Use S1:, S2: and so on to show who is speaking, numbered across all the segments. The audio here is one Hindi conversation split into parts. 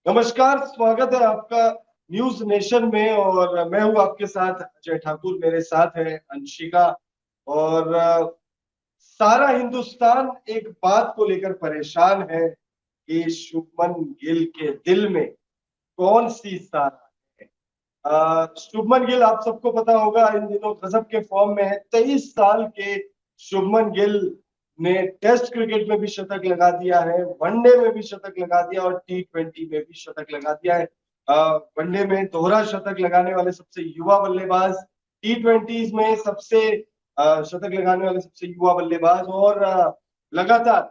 S1: नमस्कार, स्वागत है आपका न्यूज नेशन में। और मैं हूं आपके साथ अजय ठाकुर, मेरे साथ है अंशिका। और सारा हिंदुस्तान एक बात को लेकर परेशान है कि शुभमन गिल के दिल में कौन सी सारा है। शुभमन गिल, आप सबको पता होगा, इन दिनों गजब के फॉर्म में है। 23 साल के शुभमन गिल ने टेस्ट क्रिकेट में भी शतक लगा दिया है, वनडे में भी शतक लगा दिया और T20 में भी शतक लगा दिया है। वनडे में दोहरा शतक लगाने वाले सबसे युवा बल्लेबाज, T20 में सबसे शतक लगाने वाले सबसे युवा बल्लेबाज। और लगातार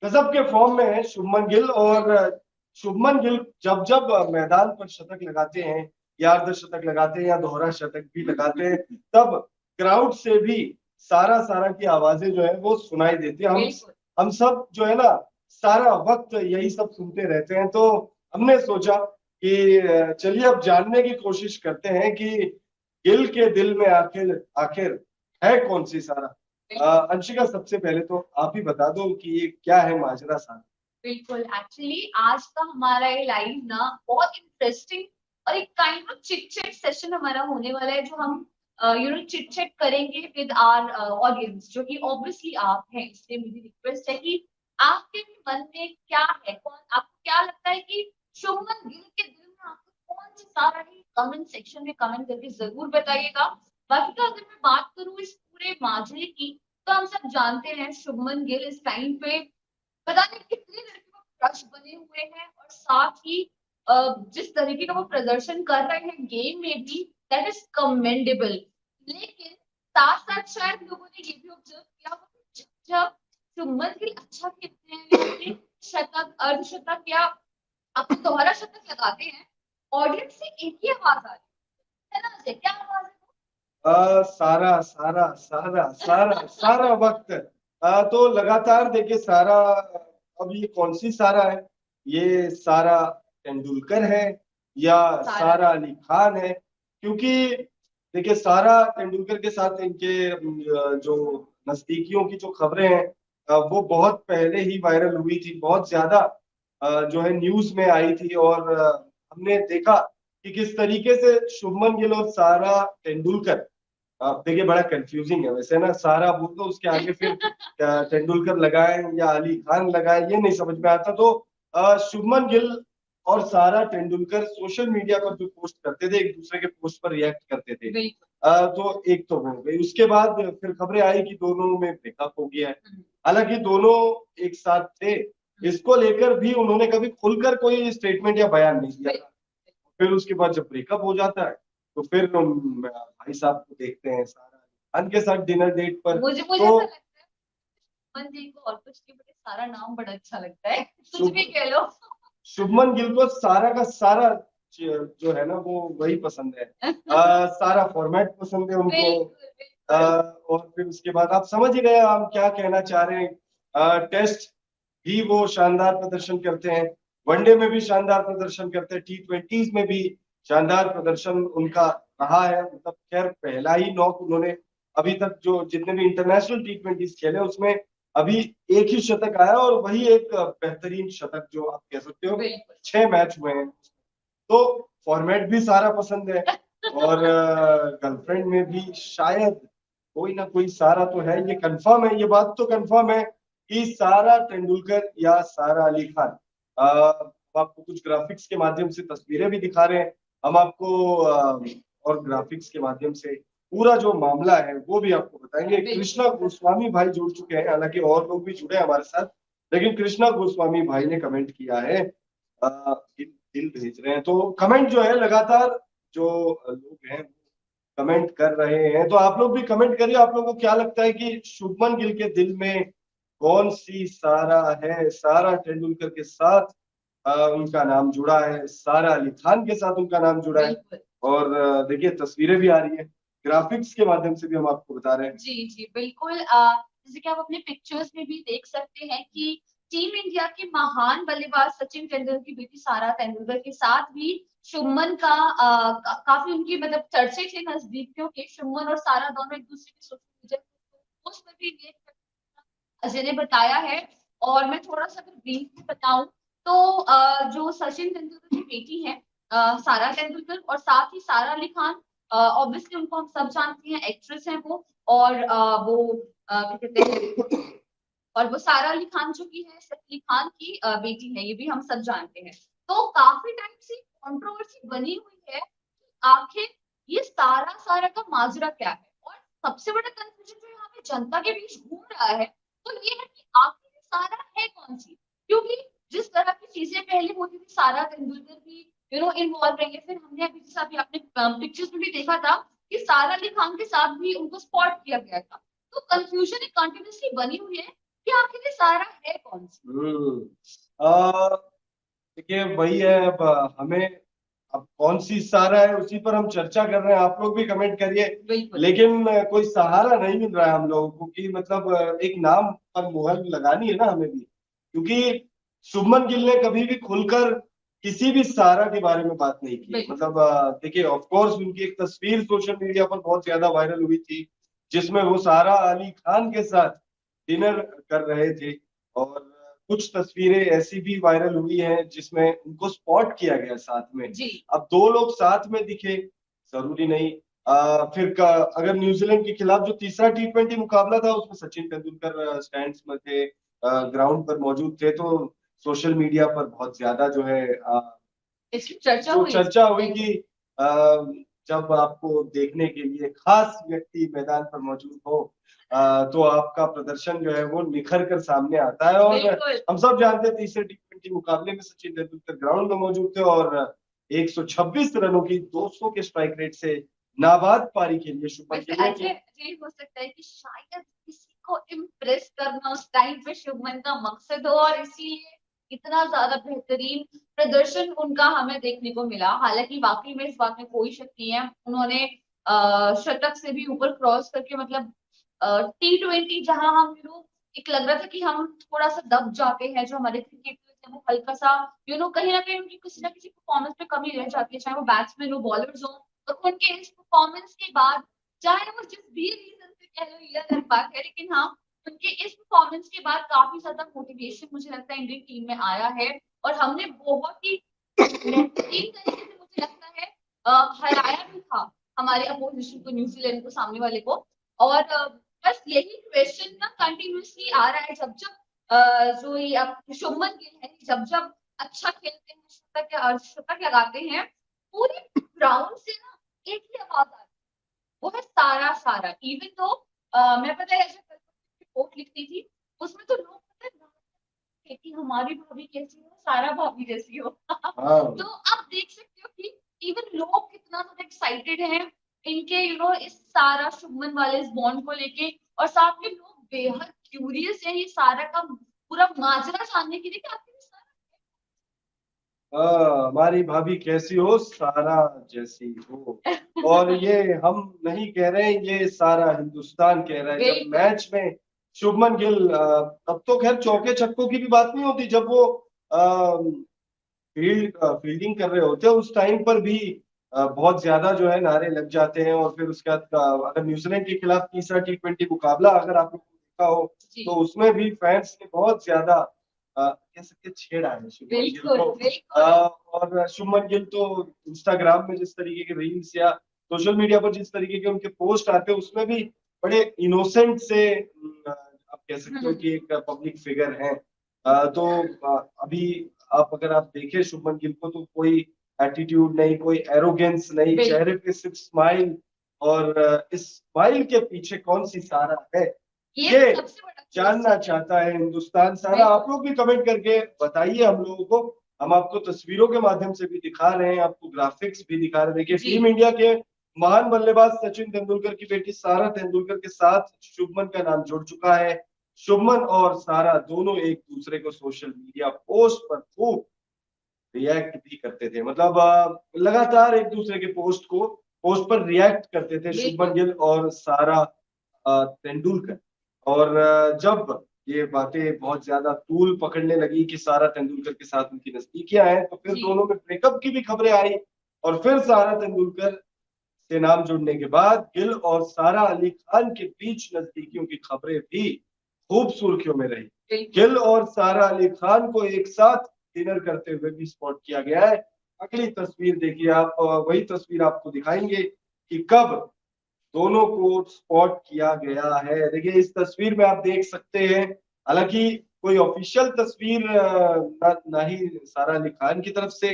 S1: गजब के फॉर्म में है शुभमन गिल। और शुभमन गिल जब जब मैदान पर शतक लगाते हैं, या अर्धशतक लगाते हैं, या दोहरा शतक भी लगाते हैं, तब क्राउड से भी सारा सारा की आवाजें जो है वो सुनाई देती है। हम सब जो है ना, सारा वक्त यही सब सुनते रहते हैं। तो हमने सोचा कि चलिए अब जानने की कोशिश करते हैं कि गिल के दिल में आखिर आखिर है कौन सी सारा। अंशिका, सबसे पहले तो आप ही बता दो कि ये क्या है माजरा सारा।
S2: बिल्कुल। एक्चुअली आज का हमारा ये लाइव ना बहुत इंटरेस्टिंग और एक kind of chit chat session हमारा होने वाला है, जो हम चिट चैट करेंगे विद आवर ऑडियंस, जो कि ऑब्वियसली आप हैं। इसलिए मेरी रिक्वेस्ट है कि आपके भी मन में क्या है, कौन आपको क्या लगता है कि शुभमन गिल के दिल में आपको कौन सी सारा है, कमेंट सेक्शन में कमेंट करके जरूर बताइएगा। बाकी तो अगर मैं बात करूं इस पूरे माजरे की, तो हम सब जानते हैं शुभमन गिल इस टाइम पे पता नहीं कितनी लड़कियों को क्रश बने हुए हैं, और साथ ही जिस तरीके का वो प्रदर्शन कर रहे हैं गेम में भी, दैट इज कमेंडेबल। लेकिन साथ साथ शायद लोगों ने ये भी ऑब्जर्व किया होगा कि जब शुभमन गिल अच्छा खेलते हैं, अपने शतक अर्धशतक या अपने दोहरा शतक लगाते हैं, ऑडियंस से एक ही आवाज आ रही है ना अजय? क्या आवाज है
S1: सारा सारा सारा सारा सारा वक्त। तो लगातार देखिए सारा। अब ये कौन सी सारा है? ये सारा तेंदुलकर है या
S2: वो सारा?
S1: सारा अली खान है? क्योंकि देखिए सारा तेंदुलकर के साथ इनके जो नजदीकियों की जो खबरें हैं, वो बहुत पहले ही वायरल हुई थी, बहुत ज्यादा जो है न्यूज में आई थी। और हमने देखा कि किस तरीके से शुभमन गिल और सारा तेंदुलकर, आप देखिए बड़ा कंफ्यूजिंग है वैसे ना। सारा बोल दो, उसके आगे फिर क्या तेंदुलकर लगाए या अली खान लगाए, ये नहीं समझ में आता। तो शुभमन गिल और सारा तेंदुलकर सोशल मीडिया पर जो पोस्ट करते थे, एक दूसरे के पोस्ट पर रिएक्ट करते थे। तो एक तो हो गई, उसके बाद फिर खबरें आई कि दोनों में ब्रेकअप हो गया है। हालांकि दोनों एक साथ थे, इसको लेकर भी उन्होंने कभी खुलकर कोई स्टेटमेंट या बयान नहीं दिया। फिर उसके बाद जब ब्रेकअप हो जाता है, तो फिर भाई साहब को देखते हैं सारा खान के साथ डिनर डेट पर।
S2: मुझे मुझे
S1: तो
S2: ऐसा लगता है शुभमन जी को और कुछ के बड़े सारा नाम बड़ा अच्छा लगता है, कुछ भी कह लो।
S1: शुभमन गिल को सारा का सारा जो है ना वो वही पसंद है। सारा फॉर्मेट पसंद है उनको।
S2: बिल्कुल।
S1: और फिर उसके बाद आप समझ ही रहे हैं हम क्या कहना चाह रहे हैं। टेस्ट भी वो शानदार प्रदर्शन करते हैं, वनडे में भी शानदार प्रदर्शन करते हैं, T20 में भी शानदार प्रदर्शन उनका रहा है। मतलब खैर पहला ही नॉक उन्होंने अभी तक जो जितने भी इंटरनेशनल T20 खेले उसमें अभी एक ही शतक आया, और वही एक बेहतरीन शतक जो आप कह सकते हो। 6 मैच हुए हैं, तो फॉर्मेट भी सारा पसंद है। और गर्लफ्रेंड में भी शायद कोई ना कोई सारा तो है, ये कंफर्म है, ये बात तो कंफर्म है कि सारा तेंदुलकर या सारा अली खान। हम आपको कुछ ग्राफिक्स के माध्यम से तस्वीरें भी दिखा रहे हैं। हम आपको और ग्राफिक्स के माध्यम से पूरा जो मामला है वो भी आपको बताएंगे। कृष्णा गोस्वामी भाई जुड़ चुके हैं, हालांकि और लोग भी जुड़े हैं हमारे साथ, लेकिन कृष्णा गोस्वामी भाई ने कमेंट किया है, दिल भेज रहे हैं। तो कमेंट जो है लगातार जो लोग हैं कमेंट कर रहे हैं, तो आप लोग भी कमेंट करिए। आप लोगों को क्या लगता है कि शुभमन गिल के दिल में कौन सी सारा है? सारा तेंदुलकर के साथ उनका नाम जुड़ा है, सारा अली खान के साथ उनका नाम जुड़ा है। और देखिए तस्वीरें भी आ रही है, ग्राफिक्स के माध्यम से भी हम आपको बता रहे हैं।
S2: जी जी बिल्कुल। जैसे कि आप अपने पिक्चर्स में भी देख सकते हैं कि टीम इंडिया के महान बल्लेबाज सचिन तेंदुलकर की बेटी सारा तेंदुलकर के साथ भी शुभमन का काफी उनकी मतलब चर्चे थे नजदीकियों के। शुभमन और सारा दोनों एक दूसरे के सोशल मीडिया पोस्ट पर भी रिएक्ट अजय ने बताया है। और मैं थोड़ा सा अगर ब्रीफ में बताऊं, तो जो सचिन तेंदुलकर की बेटी है सारा तेंदुलकर, और साथ ही सारा अली खान, ऑब्वियसली उनको हम सब जानते हैं, एक्ट्रेस हैं वो। और वो क्या कहते हैं, और वो सारा अली खान जो की है सैफ अली खान की बेटी है, ये भी हम सब जानते हैं। तो काफी टाइम से कंट्रोवर्सी बनी हुई है कि आखिर ये सारा सारा का माजरा क्या है। और सबसे बड़ा कंफ्यूजन जो यहाँ पे जनता के बीच घूम रहा है तो ये है कि आखिर ये सारा है कौन सी। क्योंकि जिस तरह की चीजें पहले होती थी, सारा तेंदुलकर भी इन्वॉल्व रही है, फिर हमने अभी जैसा अभी आपने पिक्चर्स में भी देखा था कि सारा अली खान के साथ भी उनको स्पॉट किया गया था। तो कंफ्यूजन एक कंटिन्यूसली बनी हुई है कि आखिर ये सारा है कौन सी।
S1: देखिए वही है, अब हमें अब कौन सी सारा है उसी पर हम चर्चा कर रहे हैं, आप लोग भी कमेंट करिए।
S2: बिल्कुल
S1: लेकिन कोई सहारा नहीं मिल रहा है हम लोगों को कि मतलब एक नाम पर मुहर लगानी है ना हमें भी, क्योंकि शुभमन गिल ने कभी भी खुलकर किसी भी सारा के बारे में बात नहीं की।
S2: बिल्कुल
S1: मतलब देखिए ऑफ कोर्स उनकी एक तस्वीर सोशल मीडिया पर बहुत ज्यादा वायरल हुई थी, जिसमें वो सारा अली खान के साथ डिनर कर रहे थे। और कुछ तस्वीरें ऐसी भी वायरल हुई हैं जिसमें उनको स्पॉट किया गया साथ में।
S2: जी
S1: अब दो लोग साथ में दिखे जरूरी नहीं। अगर न्यूजीलैंड के खिलाफ जो तीसरा T20 मुकाबला था उसमें सचिन तेंदुलकर स्टैंड्स में थे, ग्राउंड पर मौजूद थे, तो सोशल मीडिया पर बहुत ज्यादा जो है
S2: इसकी चर्चा
S1: जो
S2: हुई
S1: चर्चा हुई
S2: बिल्कुल।
S1: कि अ, जब आपको देखने के लिए खास व्यक्ति मैदान पर मौजूद हो तो आपका प्रदर्शन जो है वो निखर कर सामने आता है। और
S2: बिल्कुल
S1: हम सब जानते हैं तीसरे T20 मुकाबले में सचिन तेंदुलकर ग्राउंड में मौजूद थे और 126 रनों की 200 के स्ट्राइक रेट से नाबाद पारी के लिए शुभमन
S2: वैसे
S1: गिल ने
S2: ऐसे ये हो सकता है कि शायद किसी को इम्प्रेस करना उस टाइम पे शुभमन का मकसद हो, और इसीलिए इतना ज्यादा बेहतरीन प्रदर्शन उनका हमें देखने को मिला। हालांकि वाकई में इस बात में कोई शक नहीं है, उन्होंने शतक से भी ऊपर क्रॉस करके, मतलब T20 जहां हम एक लग रहा था कि हम थोड़ा सा दब जाते हैं, जो हमारे क्रिकेटर्स है वो हल्का सा कहीं ना कहीं उनकी किसी ना किसी परफॉर्मेंस पे कमी रह जाती है, चाहे वो बैट्समैन हो बॉलर्स हो। और उनके इस परफॉर्मेंस के बाद, चाहे वो जिस भी रीजन से कह लो ये अलग बात है, लेकिन हाँ उनके इस परफॉर्मेंस के बाद काफी ज्यादा मोटिवेशन मुझे लगता है इंडियन टीम में आया है। और हमने बहुत ही बेहतरीन तरीके से मुझे लगता है हराया भी था हमारे अपोजिशन को, न्यूजीलैंड को, सामने वाले को। और बस यही क्वेश्चन ना कंटिन्यूसली आ रहा है, जब जब जो ये अब शुभमन गिल है जब जब अच्छा खेलते हैं, शतक लगाते हैं, पूरे ग्राउंड से ना एक ही आवाज आ रही है, वो है सारा सारा। इवन तो मैं पता है जब रिपोर्ट लिखती थी उसमें तो लोग पता है कि हमारी भाभी कैसी हो, सारा भाभी जैसी हो।
S1: हाँ
S2: तो आप देख सकते हो कि इवन लोग कितना ज्यादा एक्साइटेड हैं इनके इस सारा शुभमन वाले इस बॉन्ड को लेके। और साथ में लोग बेहद क्यूरियस है ये सारा का पूरा माजरा जानने के लिए कि आखिर ये सारा
S1: हमारी भाभी कैसी हो, सारा जैसी हो। और ये हम नहीं कह रहे हैं, ये सारा हिंदुस्तान कह रहा है। जब
S2: बिल्कुल
S1: मैच में शुभमन गिल तब तो खैर चौके छक्कों की भी बात नहीं होती, जब वो फील्डिंग कर रहे होते हैं उस टाइम पर भी बहुत ज्यादा जो है नारे लग जाते हैं। और फिर उसके बाद अगर न्यूजीलैंड के खिलाफ तीसरा T20 मुकाबला अगर आप लोगों ने देखा हो
S2: जी
S1: तो उसमें भी फैंस ने बहुत ज्यादा कह सकते हैं छेड़ा है शुभमन गिल
S2: बिल्कुल
S1: को।
S2: बिल्कुल
S1: और शुभमन गिल तो इंस्टाग्राम में जिस तरीके के रील्स या सोशल मीडिया पर जिस तरीके के उनके पोस्ट आते हैं उसमें भी बड़े इनोसेंट से आप कह सकते हो कि एक पब्लिक फिगर है। तो अभी अगर आप देखें शुभमन गिल को तो कोई एटीट्यूड नहीं, कोई एरोगेंस नहीं,
S2: बिल्कुल।
S1: चेहरे पे सिर्फ स्माइल। और इस स्माइल के पीछे कौन सी सारा है,
S2: ये
S1: ये
S2: सबसे बड़ा
S1: जानना
S2: क्वेश्चन है।
S1: चाहता है हिंदुस्तान सारा।
S2: बिल्कुल
S1: आप लोग भी कमेंट करके बताइए हम लोगों को। हम आपको तस्वीरों के माध्यम से भी दिखा रहे हैं, आपको ग्राफिक्स भी दिखा रहे हैं। देखिए
S2: जी
S1: टीम इंडिया के महान बल्लेबाज सचिन तेंदुलकर की बेटी सारा तेंदुलकर के साथ शुभमन का नाम जुड़ चुका है। शुभमन और सारा दोनों एक दूसरे को सोशल मीडिया पोस्ट पर खूब रिएक्ट भी करते थे। मतलब लगातार एक दूसरे के पोस्ट पर रिएक्ट करते थे शुभमन
S2: बिल्कुल
S1: गिल और सारा तेंदुलकर। और जब ये बातें बहुत ज्यादा तूल पकड़ने लगी कि सारा तेंदुलकर के साथ उनकी नजदीकियां हैं तो फिर
S2: जी
S1: दोनों में ब्रेकअप की भी खबरें आई। और फिर सारा तेंदुलकर से नाम जुड़ने के बाद गिल और सारा अली खान के बीच नजदीकियों की खबरें भी खूब सुर्खियों में रही।
S2: बिल्कुल
S1: गिल और सारा अली खान को एक साथ डिनर करते हुए भी स्पॉट किया गया है। अगली तस्वीर देखिए आप, वही तस्वीर आपको दिखाएंगे कि कब दोनों को स्पॉट किया गया है। देखिए इस तस्वीर में आप देख सकते हैं, हालांकि कोई ऑफिशियल तस्वीर ना ही सारा अली खान की तरफ से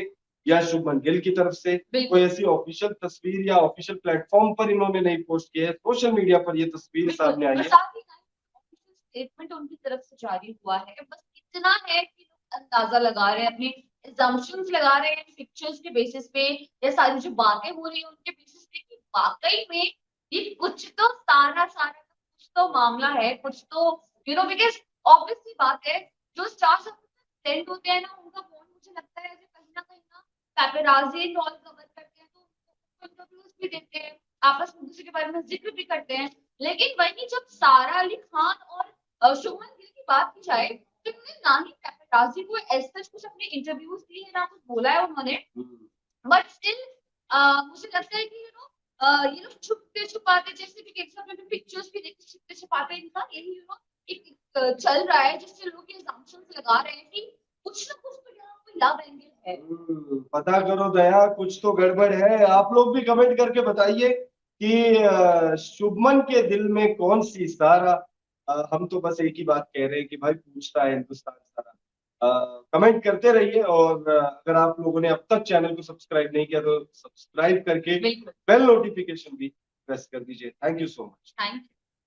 S1: या शुभमन गिल की तरफ से
S2: बिल्कुल।
S1: कोई ऐसी ऑफिशियल तस्वीर या ऑफिशियल प्लेटफॉर्म पर इन्होंने नहीं पोस्ट की है, सोशल मीडिया पर ये तस्वीर
S2: बिल्कुल,
S1: सामने आई
S2: और
S1: है।
S2: साथ ही ऑफिशियल स्टेटमेंट उनकी तरफ से जारी हुआ है। बस इतना है कि लोग अंदाजा लगा रहे हैं, अपने assumptions लगा रहे हैं पिक्चर्स के बेसिस पे या सारी जो बातें हो रही है उनके बेसिस पे कि वाकई में ये कुछ तो सारा सारा कुछ तो मामला है, कुछ तो बिकॉज ऑब्वियस सी बात है, जो स्टार्स ट्रेंड होते हैं ना उनका बॉन्ड मुझे लगता है कहीं ना पैपेराजी एंड ऑल कवर करते हैं, तो इंटरव्यूज भी देते हैं, आपस में दूसरे के बारे में जिक्र भी करते हैं। लेकिन वही जब सारा अली खान और शुभमन गिल की बात की जाए तो उन्होंने ना ही पैपेराजी को ऐसा कुछ अपने इंटरव्यूज दिए हैं, ना कुछ बोला है उन्होंने, बट स्टिल मुझे लगता है कि ये लोग छुपते छुपाते, जैसे भी केस में पिक्चर्स भी देखते छुपते छुपाते इनका यही एक चल रहा है, जिससे लोग ये assumptions लगा रहे हैं कि कुछ ना कुछ तो यहाँ कोई लव एंगल है।
S1: पता करो दया, कुछ तो गड़बड़ है। आप लोग भी कमेंट करके बताइए कि शुभमन के दिल में कौन सी सारा। हम तो बस एक ही बात कह रहे हैं कि भाई पूछता है हिंदुस्तान सारा। कमेंट करते रहिए, और अगर आप लोगों ने अब तक चैनल को सब्सक्राइब नहीं किया तो सब्सक्राइब करके
S2: बिल्कुल,
S1: बेल नोटिफिकेशन भी प्रेस कर दीजिए। Thank you so much.
S2: Thank you.